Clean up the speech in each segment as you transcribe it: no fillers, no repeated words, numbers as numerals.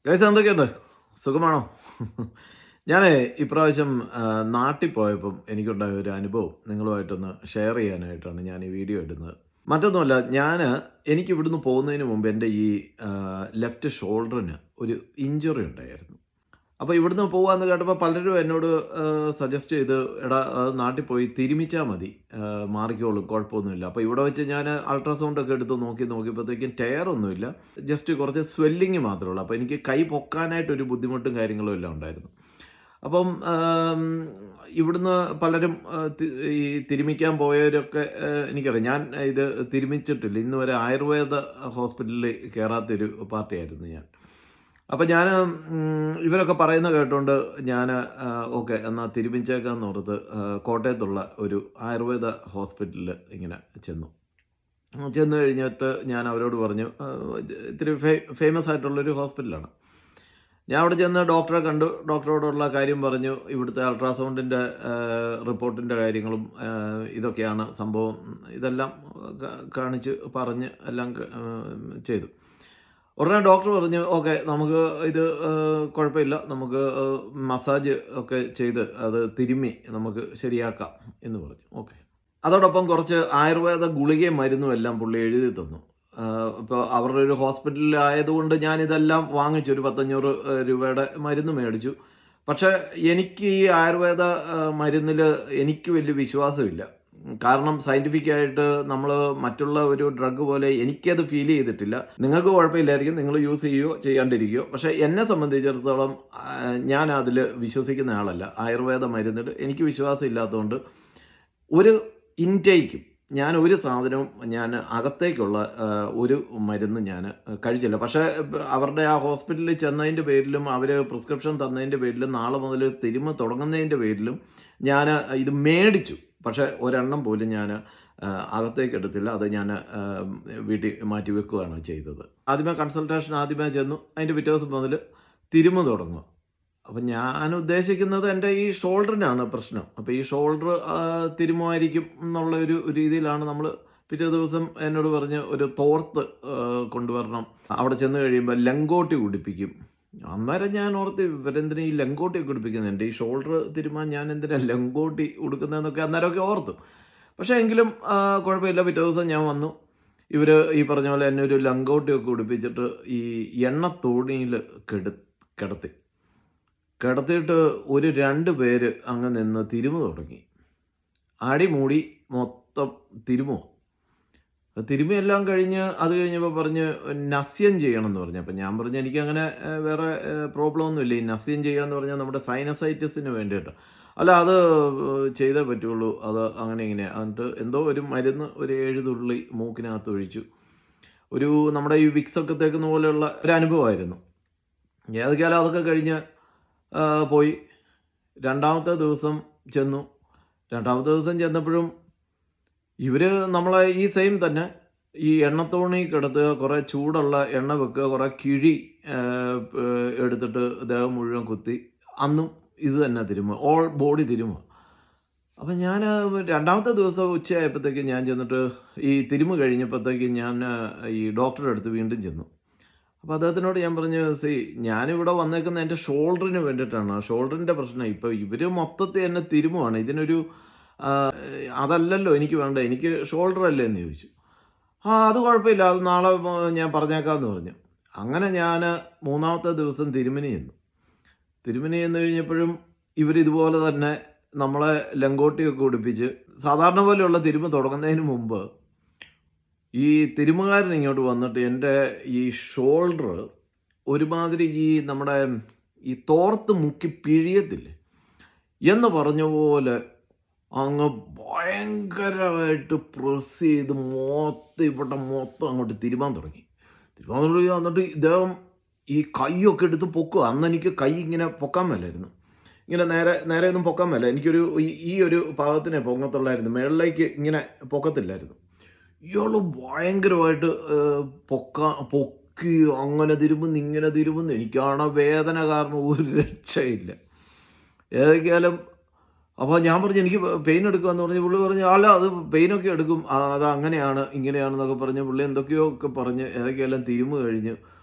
Guys എന്തൊക്കെയുണ്ട്? സുഖമാണോ? ഞാനേ ഇപ്രാവശ്യം നാട്ടിൽ പോയപ്പം എനിക്കുണ്ടായ ഒരു അനുഭവം നിങ്ങളുമായിട്ടൊന്ന് ഷെയർ ചെയ്യാനായിട്ടാണ് ഞാൻ ഈ വീഡിയോ ഇടുന്നത്. മറ്റൊന്നുമല്ല, എനിക്ക് ഇവിടുന്ന് പോകുന്നതിന് മുമ്പ് എൻ്റെ ഈ ലെഫ്റ്റ് ഷോൾഡറിന് ഒരു ഇഞ്ചുറി ഉണ്ടായിരുന്നു. അപ്പോൾ ഇവിടുന്ന് പോവാന്ന് കേട്ടപ്പോൾ പലരും എന്നോട് സജസ്റ്റ് ചെയ്ത്, "എടാ അത് നാട്ടിൽ പോയി തിരുമ്മിച്ചാൽ മതി, മാറിക്കോളും, കുഴപ്പമൊന്നുമില്ല." അപ്പോൾ ഇവിടെ വെച്ച് ഞാൻ അൾട്രാസൗണ്ടൊക്കെ എടുത്ത് നോക്കിയപ്പോഴത്തേക്കും ടയറൊന്നുമില്ല, ജസ്റ്റ് കുറച്ച് സ്വെല്ലിങ് മാത്രമേ ഉള്ളൂ. അപ്പോൾ എനിക്ക് കൈ പൊക്കാനായിട്ടൊരു ബുദ്ധിമുട്ടും കാര്യങ്ങളും എല്ലാം ഉണ്ടായിരുന്നു. അപ്പം ഇവിടുന്ന് പലരും ഈ തിരുമ്മിക്കാൻ പോയവരൊക്കെ എനിക്കറിയാം. ഞാൻ ഇത് തിരുമ്മിച്ചിട്ടില്ല. ഇന്ന് വരെ ആയുർവേദ ഹോസ്പിറ്റലിൽ കയറാത്തൊരു പാർട്ടിയായിരുന്നു ഞാൻ. അപ്പം ഞാൻ ഇവരൊക്കെ പറയുന്നത് കേട്ടുകൊണ്ട് ഞാൻ ഓക്കെ എന്നാൽ തിരുമിച്ചേക്കാന്ന് ഓർത്ത് കോട്ടയത്തുള്ള ഒരു ആയുർവേദ ഹോസ്പിറ്റലിൽ ഇങ്ങനെ ചെന്ന് കഴിഞ്ഞിട്ട് ഞാൻ അവരോട് പറഞ്ഞു, ഇത്തിരി ഫേമസ് ആയിട്ടുള്ളൊരു ഹോസ്പിറ്റലാണ്. ഞാൻ അവിടെ ചെന്ന് ഡോക്ടറെ കണ്ടു, ഡോക്ടറോടുള്ള കാര്യം പറഞ്ഞു, ഇവിടുത്തെ അൾട്രാസൗണ്ടിൻ്റെ റിപ്പോർട്ടിൻ്റെ കാര്യങ്ങളും ഇതൊക്കെയാണ് സംഭവം, ഇതെല്ലാം കാണിച്ച് പറഞ്ഞ് എല്ലാം ചെയ്തു. ഉടനെ ഡോക്ടർ പറഞ്ഞു, ഓക്കെ നമുക്ക് ഇത് കുഴപ്പമില്ല, നമുക്ക് മസാജ് ഒക്കെ ചെയ്ത് അത് തിരുമ്മി നമുക്ക് ശരിയാക്കാം എന്ന് പറഞ്ഞു. ഓക്കെ, അതോടൊപ്പം കുറച്ച് ആയുർവേദ ഗുളികയും മരുന്നും എല്ലാം പുള്ളി എഴുതി തന്നു. ഇപ്പോൾ അവരുടെ ഒരു ഹോസ്പിറ്റലിലായതുകൊണ്ട് ഞാനിതെല്ലാം വാങ്ങിച്ചു, ഒരു 1,500 രൂപയുടെ മരുന്ന് മേടിച്ചു. പക്ഷേ എനിക്ക് ഈ ആയുർവേദ മരുന്നിൽ എനിക്ക് വലിയ വിശ്വാസമില്ല. കാരണം സയൻറ്റിഫിക്കായിട്ട് നമ്മൾ മറ്റുള്ള ഒരു ഡ്രഗ് പോലെ എനിക്കത് ഫീൽ ചെയ്തിട്ടില്ല. നിങ്ങൾക്ക് കുഴപ്പമില്ലായിരിക്കും, നിങ്ങൾ യൂസ് ചെയ്യുകയോ ചെയ്യാണ്ടിരിക്കുകയോ. പക്ഷേ എന്നെ സംബന്ധിച്ചിടത്തോളം ഞാൻ അതിൽ വിശ്വസിക്കുന്ന ആളല്ല. ആയുർവേദ മരുന്നിൽ എനിക്ക് വിശ്വാസം ഇല്ലാത്തതുകൊണ്ട് ഒരു ഇൻടേക്കും ഞാൻ ഒരു സാധനവും ഞാൻ അകത്തേക്കുള്ള ഒരു മരുന്ന് ഞാൻ കഴിച്ചില്ല. പക്ഷേ അവരുടെ ആ ഹോസ്പിറ്റലിൽ ചെന്നതിൻ്റെ പേരിലും അവർ പ്രിസ്ക്രിപ്ഷൻ തന്നതിൻ്റെ പേരിലും നാളെ മുതൽ തിരുമ്മ തുടങ്ങുന്നതിൻ്റെ പേരിലും ഞാൻ ഇത് മേടിച്ചു. പക്ഷേ ഒരെണ്ണം പോലും ഞാൻ അകത്തേക്ക് എടുത്തില്ല. അത് ഞാൻ വീട്ടിൽ മാറ്റി വെക്കുകയാണ് ചെയ്തത്. ആദ്യമേ കൺസൾട്ടേഷൻ ചെന്നു, അതിൻ്റെ പിറ്റേ ദിവസം മുതൽ തിരുമ്മ തുടങ്ങുക. അപ്പം ഞാൻ ഉദ്ദേശിക്കുന്നത് എൻ്റെ ഈ ഷോൾഡറിനാണ് പ്രശ്നം. അപ്പോൾ ഈ ഷോൾഡർ തിരുമ്മുമായിരിക്കും എന്നുള്ള ഒരു രീതിയിലാണ് നമ്മൾ. പിറ്റേ ദിവസം എന്നോട് പറഞ്ഞ് ഒരു തോർത്ത് കൊണ്ടുവരണം, അവിടെ ചെന്ന് കഴിയുമ്പോൾ ലങ്കോട്ടി ഉടുപ്പിക്കും. അന്നേരം ഞാൻ ഓർത്ത്, ഇവരെന്തിനാ ഈ ലങ്കോട്ടിയൊക്കെ ഉടുപ്പിക്കുന്നത്, എൻ്റെ ഈ ഷോൾഡർ തിരുമാൻ ഞാൻ എന്തിനാ ലങ്കോട്ടി ഉടുക്കുന്നതെന്നൊക്കെ അന്നേരമൊക്കെ ഓർത്തു. പക്ഷേ എങ്കിലും കുഴപ്പമില്ല. പിറ്റേ ദിവസം ഞാൻ വന്നു, ഇവർ ഈ പറഞ്ഞ പോലെ എന്നെ ഒരു ലങ്കോട്ടിയൊക്കെ ഉടുപ്പിച്ചിട്ട് ഈ എണ്ണത്തോണിയിൽ കിടത്തിയിട്ട് ഒരു 2 പേര് അങ്ങ് നിന്ന് തിരുമ തുടങ്ങി. അടിമൂടി മൊത്തം തിരുമുക. തിരുമയെല്ലാം കഴിഞ്ഞ് അത് കഴിഞ്ഞപ്പോൾ പറഞ്ഞ് നസ്യം ചെയ്യണം എന്ന് പറഞ്ഞു. അപ്പം ഞാൻ പറഞ്ഞു, എനിക്കങ്ങനെ വേറെ പ്രോബ്ലം ഒന്നുമില്ല. ഈ നസ്യം ചെയ്യുക എന്ന് പറഞ്ഞാൽ നമ്മുടെ സൈനസൈറ്റിസിന് വേണ്ടിയിട്ട്. അല്ല, അത് ചെയ്തേ പറ്റുള്ളൂ, അത് അങ്ങനെ ഇങ്ങനെ. എന്നിട്ട് എന്തോ ഒരു മരുന്ന് ഒരു 7 തുള്ളി മൂക്കിനകത്ത് ഒഴിച്ചു. ഒരു നമ്മുടെ ഈ വിക്സൊക്കെ തേക്കുന്ന പോലെയുള്ള ഒരു അനുഭവമായിരുന്നു. ഏതൊക്കെയാലും അതൊക്കെ കഴിഞ്ഞ് പോയി. രണ്ടാമത്തെ ദിവസം ചെന്നപ്പോഴും ഇവർ നമ്മളെ ഈ സെയിം തന്നെ ഈ എണ്ണത്തോണി കിടത്തുക, കുറേ ചൂടുള്ള എണ്ണ വെക്കുക, കുറേ കിഴി എടുത്തിട്ട് ദേഹം മുഴുവൻ കുത്തി. അന്നും ഇത് തന്നെ തിരുമുക, ഓൾ ബോഡി തിരുമുക. അപ്പം ഞാൻ രണ്ടാമത്തെ ദിവസം ഉച്ചയായപ്പോഴത്തേക്ക് ഞാൻ ചെന്നിട്ട് ഈ തിരുമ കഴിഞ്ഞപ്പോഴത്തേക്ക് ഞാൻ ഈ ഡോക്ടറുടെ അടുത്ത് വീണ്ടും ചെന്നു. അപ്പോൾ അദ്ദേഹത്തിനോട് ഞാൻ പറഞ്ഞു, ഞാനിവിടെ വന്നേക്കുന്ന എൻ്റെ ഷോൾഡറിന് വേണ്ടിയിട്ടാണ്, ഷോൾഡറിൻ്റെ പ്രശ്നം. ഇപ്പോൾ ഇവർ മൊത്തത്തിൽ എന്നെ തിരുമുവാണ്, ഇതിനൊരു അതല്ലല്ലോ എനിക്ക് വേണ്ട, എനിക്ക് ഷോൾഡർ അല്ലേ എന്ന് ചോദിച്ചു. അത് കുഴപ്പമില്ല, അത് നാളെ ഞാൻ പറഞ്ഞേക്കാമെന്ന് പറഞ്ഞു. അങ്ങനെ ഞാൻ മൂന്നാമത്തെ ദിവസം തിരുമനി ചെന്നു കഴിഞ്ഞപ്പോഴും ഇവരിതുപോലെ തന്നെ നമ്മളെ ലങ്കോട്ടിയൊക്കെ ഉടുപ്പിച്ച് സാധാരണ പോലെയുള്ള തിരുമ തുടങ്ങുന്നതിന് മുമ്പ് ഈ തിരുമുകാരൻ ഇങ്ങോട്ട് വന്നിട്ട് എൻ്റെ ഈ ഷോൾഡർ ഒരുമാതിരി ഈ നമ്മുടെ ഈ തോർത്ത് മുക്കി പിഴിയത്തില്ലേ എന്ന് പറഞ്ഞ പോലെ അങ്ങ് ഭയങ്കരമായിട്ട് പ്രസ് ചെയ്ത് ഇവിടെ മൊത്തം അങ്ങോട്ട് തിരുമാൻ തുടങ്ങി. എന്നിട്ട് ഇദ്ദേഹം ഈ കൈയൊക്കെ എടുത്ത് പൊക്കുക. അന്ന് എനിക്ക് കൈ ഇങ്ങനെ പൊക്കാൻ മേലായിരുന്നു, ഇങ്ങനെ നേരെ ഒന്നും പൊക്കാൻ മേല. എനിക്കൊരു ഈ ഒരു പാകത്തിനെ പൊങ്ങത്തുള്ളായിരുന്നു, മേളിലേക്ക് ഇങ്ങനെ പൊക്കത്തില്ലായിരുന്നു. ഇയാൾ ഭയങ്കരമായിട്ട് പൊക്കി അങ്ങനെ തിരുമ്പുന്നു ഇങ്ങനെ തിരുമ്പുന്നു. എനിക്കാണ് വേദന കാരണം ഒരു രക്ഷയില്ല. ഏതൊക്കെയാലും അപ്പോൾ ഞാൻ പറഞ്ഞു, എനിക്ക് പെയിൻ എടുക്കുമെന്ന് പറഞ്ഞ് പുള്ളി പറഞ്ഞു, അല്ല അത് പെയിനൊക്കെ എടുക്കും, അത് അങ്ങനെയാണ് ഇങ്ങനെയാണെന്നൊക്കെ പറഞ്ഞ് പുള്ളി എന്തൊക്കെയോ ഒക്കെ പറഞ്ഞ് ഏതൊക്കെയെല്ലാം തിരുമ്പ് കഴിഞ്ഞ്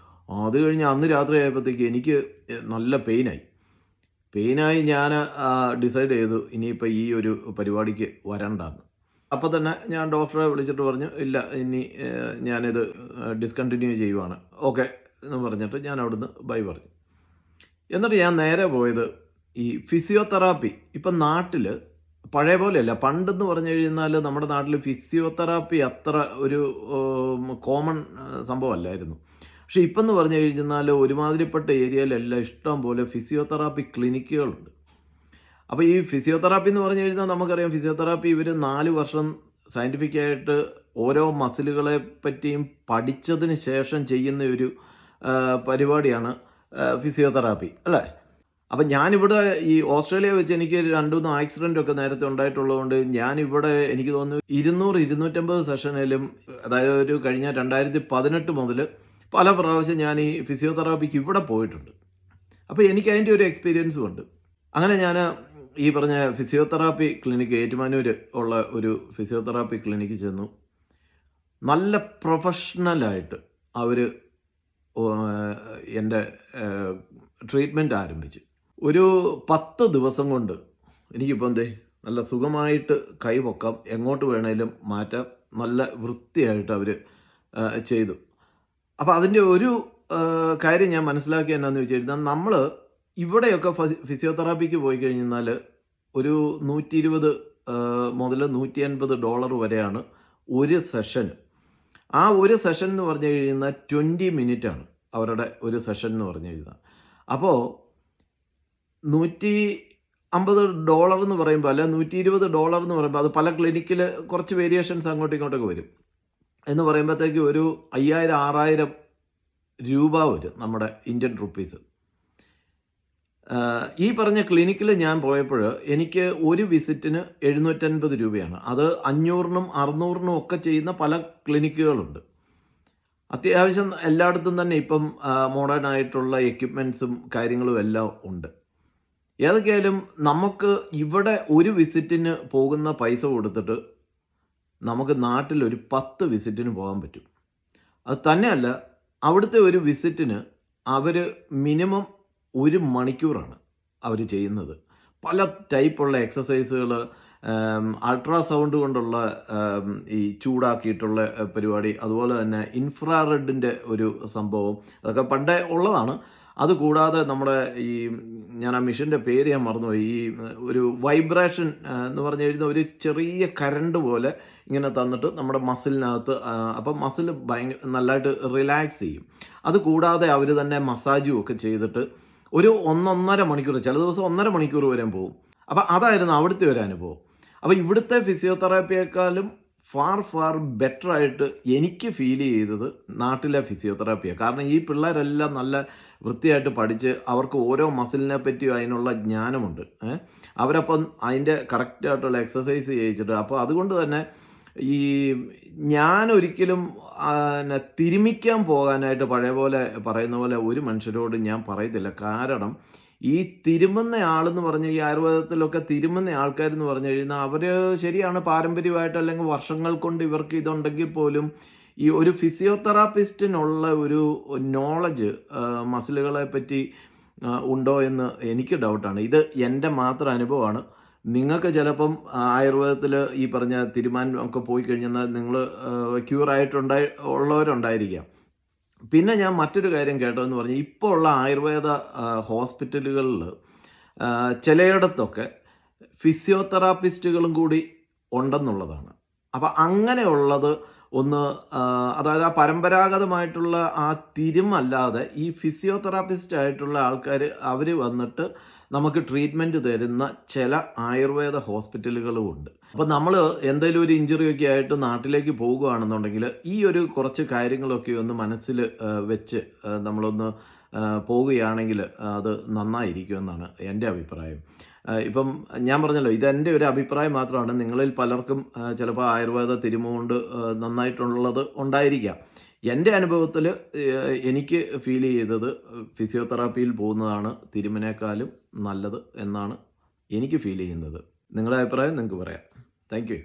അത് കഴിഞ്ഞ് അന്ന് രാത്രി ആയപ്പോഴത്തേക്ക് എനിക്ക് നല്ല പെയിനായി ഞാൻ ഡിസൈഡ് ചെയ്തു ഇനിയിപ്പോൾ ഈ ഒരു പരിപാടിക്ക് വരണ്ടെന്ന്. അപ്പോൾ തന്നെ ഞാൻ ഡോക്ടറെ വിളിച്ചിട്ട് പറഞ്ഞു, ഇല്ല ഇനി ഞാനിത് ഡിസ്കണ്ടിന്യൂ ചെയ്യുവാണ്, ഓക്കെ എന്ന് പറഞ്ഞിട്ട് ഞാൻ അവിടുന്ന് ബൈ പറഞ്ഞു. എന്നിട്ട് ഞാൻ നേരെ പോയത് ഈ ഫിസിയോതെറാപ്പി. ഇപ്പം നാട്ടിൽ പഴയ പോലെയല്ല, പണ്ടെന്ന് പറഞ്ഞു കഴിഞ്ഞാൽ നമ്മുടെ നാട്ടിൽ ഫിസിയോതെറാപ്പി അത്ര ഒരു കോമൺ സംഭവമല്ലായിരുന്നു. പക്ഷേ ഇപ്പം എന്ന് പറഞ്ഞു കഴിഞ്ഞാൽ ഒരുമാതിരിപ്പെട്ട ഏരിയയിലെല്ലാം ഇഷ്ടം പോലെ ഫിസിയോതെറാപ്പി ക്ലിനിക്കുകളുണ്ട്. അപ്പോൾ ഈ ഫിസിയോതെറാപ്പി എന്ന് പറഞ്ഞു കഴിഞ്ഞാൽ നമുക്കറിയാം, ഫിസിയോതെറാപ്പി ഇവർ 4 വർഷം സയൻറ്റിഫിക്കായിട്ട് ഓരോ മസിലുകളെ പറ്റിയും പഠിച്ചതിന് ശേഷം ചെയ്യുന്ന ഒരു പരിപാടിയാണ് ഫിസിയോതെറാപ്പി, അല്ലേ? അപ്പം ഞാനിവിടെ ഈ ഓസ്ട്രേലിയ വെച്ച് എനിക്ക് 2-3 ആക്സിഡൻ്റൊക്കെ നേരത്തെ ഉണ്ടായിട്ടുള്ളതുകൊണ്ട് ഞാനിവിടെ എനിക്ക് തോന്നുന്നു 200-250 സെഷനിലും, അതായത് ഒരു കഴിഞ്ഞ 2018 മുതൽ പല പ്രാവശ്യം ഞാൻ ഈ ഫിസിയോതെറാപ്പിക്ക് ഇവിടെ പോയിട്ടുണ്ട്. അപ്പോൾ എനിക്ക് അതിൻ്റെ ഒരു എക്സ്പീരിയൻസും ഉണ്ട്. അങ്ങനെ ഞാൻ ഈ പറഞ്ഞ ഫിസിയോതെറാപ്പി ക്ലിനിക്ക്, ഏറ്റുമാനൂർ ഉള്ള ഒരു ഫിസിയോതെറാപ്പി ക്ലിനിക്ക് ചെന്നു. നല്ല പ്രൊഫഷണലായിട്ട് അവർ എൻ്റെ ട്രീറ്റ്മെൻറ്റ് ആരംഭിച്ചു. ഒരു 10 ദിവസം കൊണ്ട് എനിക്കിപ്പോൾ നല്ല സുഖമായിട്ട് കൈ പൊക്കാം, എങ്ങോട്ട് വേണേലും മാറ്റാം, നല്ല വൃത്തിയായിട്ട് അവർ ചെയ്തു. അപ്പോൾ അതിൻ്റെ ഒരു കാര്യം ഞാൻ മനസ്സിലാക്കിയ എന്നാന്ന് വെച്ച് കഴിഞ്ഞാൽ, നമ്മൾ ഇവിടെയൊക്കെ ഫിസിയോതെറാപ്പിക്ക് പോയി കഴിഞ്ഞാൽ ഒരു $120 മുതൽ $150 വരെയാണ് ഒരു സെഷൻ. ആ ഒരു സെഷൻ എന്ന് പറഞ്ഞു കഴിഞ്ഞാൽ 20 മിനിറ്റാണ് അവരുടെ ഒരു സെഷൻ എന്ന് പറഞ്ഞു കഴിഞ്ഞാൽ. അപ്പോൾ $150 എന്ന് പറയുമ്പോൾ, അല്ല $120 എന്ന് പറയുമ്പോൾ, അത് പല ക്ലിനിക്കിൽ കുറച്ച് വേരിയേഷൻസ് അങ്ങോട്ടും ഇങ്ങോട്ടൊക്കെ വരും. എന്ന് പറയുമ്പോഴത്തേക്ക് ഒരു 5000-6000 രൂപ വരും നമ്മുടെ ഇന്ത്യൻ റുപ്പീസ്. ഈ പറഞ്ഞ ക്ലിനിക്കിൽ ഞാൻ പോയപ്പോൾ എനിക്ക് ഒരു വിസിറ്റിന് 750 രൂപയാണ്. അത് 500-നും 600-നും ഒക്കെ ചെയ്യുന്ന പല ക്ലിനിക്കുകളുണ്ട്. അത്യാവശ്യം എല്ലായിടത്തും തന്നെ ഇപ്പം മോഡേൺ ആയിട്ടുള്ള എക്യുപ്മെൻറ്റ്സും കാര്യങ്ങളും എല്ലാം ഉണ്ട്. ഏതൊക്കെയായാലും നമുക്ക് ഇവിടെ ഒരു വിസിറ്റിന് പോകുന്ന പൈസ കൊടുത്തിട്ട് നമുക്ക് നാട്ടിൽ ഒരു 10 വിസിറ്റിന് പോകാൻ പറ്റും. അത് തന്നെയല്ല, അവിടുത്തെ ഒരു വിസിറ്റിന് അവർ മിനിമം 1 മണിക്കൂറാണ് അവർ ചെയ്യുന്നത്. പല ടൈപ്പുള്ള എക്സസൈസുകൾ, അൾട്രാസൗണ്ട് കൊണ്ടുള്ള ഈ ചൂടാക്കിയിട്ടുള്ള പരിപാടി, അതുപോലെ തന്നെ ഇൻഫ്രാറെഡിൻ്റെ ഒരു സംഭവം, അതൊക്കെ പണ്ടേ ഉള്ളതാണ്. അതുകൂടാതെ നമ്മുടെ ഈ, ഞാൻ ആ മെഷീൻ്റെ പേര് ഞാൻ മറന്നുപോയി, ഈ ഒരു വൈബ്രേഷൻ എന്ന് പറഞ്ഞു കഴിഞ്ഞാൽ ഒരു ചെറിയ കരണ്ട് പോലെ ഇങ്ങനെ തന്നിട്ട് നമ്മുടെ മസിലിനകത്ത്, അപ്പം മസിൽ നല്ലതായിട്ട് റിലാക്സ് ചെയ്യും. അതുകൂടാതെ അവർ തന്നെ മസാജും ഒക്കെ ചെയ്തിട്ട് ഒരു 1-1.5 മണിക്കൂർ, ചില ദിവസം 1.5 മണിക്കൂർ വരെ പോകും. അപ്പോൾ അതായിരുന്നു അവിടുത്തെ ഒരു അനുഭവം. അപ്പോൾ ഇവിടുത്തെ ഫിസിയോതെറാപ്പിയേക്കാളും ഫാർ ബെറ്റർ ആയിട്ട് എനിക്ക് ഫീൽ ചെയ്തത് നാട്ടിലെ ഫിസിയോതെറാപ്പിയാണ്. കാരണം ഈ പിള്ളേരെല്ലാം നല്ല വൃത്തിയായിട്ട് പഠിച്ച് അവർക്ക് ഓരോ മസിലിനെ പറ്റിയും അതിനുള്ള ജ്ഞാനമുണ്ട്. അവരപ്പം അതിൻ്റെ കറക്റ്റായിട്ടുള്ള എക്സസൈസ് ചെയ്യിച്ചിട്ട്, അപ്പോൾ അതുകൊണ്ട് തന്നെ ഈ ഞാനൊരിക്കലും തിരുമിക്കാൻ പോകാനായിട്ട് പഴയ പോലെ പറയുന്ന പോലെ ഒരു മനുഷ്യരോട് ഞാൻ പറയത്തില്ല. കാരണം ഈ തിരുമുന്ന ആളെന്ന് പറഞ്ഞാൽ, ഈ ആയുർവേദത്തിലൊക്കെ തിരുമുന്ന ആൾക്കാരെന്ന് പറഞ്ഞു കഴിഞ്ഞാൽ അവർ ശരിയാണ്, പാരമ്പര്യമായിട്ട് അല്ലെങ്കിൽ വർഷങ്ങൾ കൊണ്ട് ഇവർക്ക് ഇതുണ്ടെങ്കിൽ പോലും ഈ ഒരു ഫിസിയോതെറാപ്പിസ്റ്റിനുള്ള ഒരു നോളജ് മസിലുകളെ പറ്റി ഉണ്ടോ എന്ന് എനിക്ക് ഡൗട്ടാണ്. ഇത് എൻ്റെ മാത്രം അനുഭവമാണ്. നിങ്ങൾക്ക് ചിലപ്പം ആയുർവേദത്തിൽ ഈ പറഞ്ഞ തിരുമാൻ ഒക്കെ പോയി കഴിഞ്ഞാൽ നിങ്ങൾ ഉള്ളവരുണ്ടായിരിക്കാം. പിന്നെ ഞാൻ മറ്റൊരു കാര്യം കേട്ടതെന്ന് പറഞ്ഞാൽ, ഇപ്പോൾ ഉള്ള ആയുർവേദ ഹോസ്പിറ്റലുകളിൽ ചിലയിടത്തൊക്കെ ഫിസിയോതെറാപ്പിസ്റ്റുകളും കൂടി ഉണ്ടെന്നുള്ളതാണ്. അപ്പം അങ്ങനെയുള്ളത് ഒന്ന്, അതായത് ആ പരമ്പരാഗതമായിട്ടുള്ള ആ തിരുമല്ലാതെ ഈ ഫിസിയോതെറാപ്പിസ്റ്റ് ആയിട്ടുള്ള ആൾക്കാർ അവർ വന്നിട്ട് നമുക്ക് ട്രീറ്റ്മെൻറ്റ് തരുന്ന ചില ആയുർവേദ ഹോസ്പിറ്റലുകളും ഉണ്ട്. അപ്പോൾ നമ്മൾ എന്തെങ്കിലും ഒരു ഇഞ്ചുറിയൊക്കെ ആയിട്ട് നാട്ടിലേക്ക് പോകുകയാണെന്നുണ്ടെങ്കിൽ ഈ ഒരു കുറച്ച് കാര്യങ്ങളൊക്കെ ഒന്ന് മനസ്സിൽ വെച്ച് നമ്മളൊന്ന് പോവുകയാണെങ്കിൽ അത് നന്നായിരിക്കുമെന്നാണ് എൻ്റെ അഭിപ്രായം. ഇപ്പം ഞാൻ പറഞ്ഞല്ലോ, ഇതെൻ്റെ ഒരു അഭിപ്രായം മാത്രമാണ്. നിങ്ങളിൽ പലർക്കും ചിലപ്പോൾ ആയുർവേദ തിരുമുകൊണ്ട് നന്നായിട്ടുള്ളത് ഉണ്ടായിരിക്കാം. എൻ്റെ അനുഭവത്തിൽ എനിക്ക് ഫീൽ ചെയ്തത് ഫിസിയോതെറാപ്പിയിൽ പോകുന്നതാണ് തിരുമിനേക്കാളും നല്ലത് എന്നാണ് എനിക്ക് ഫീൽ ചെയ്യുന്നത്. നിങ്ങളുടെ അഭിപ്രായം നിങ്ങൾക്ക് പറയാം. Thank you.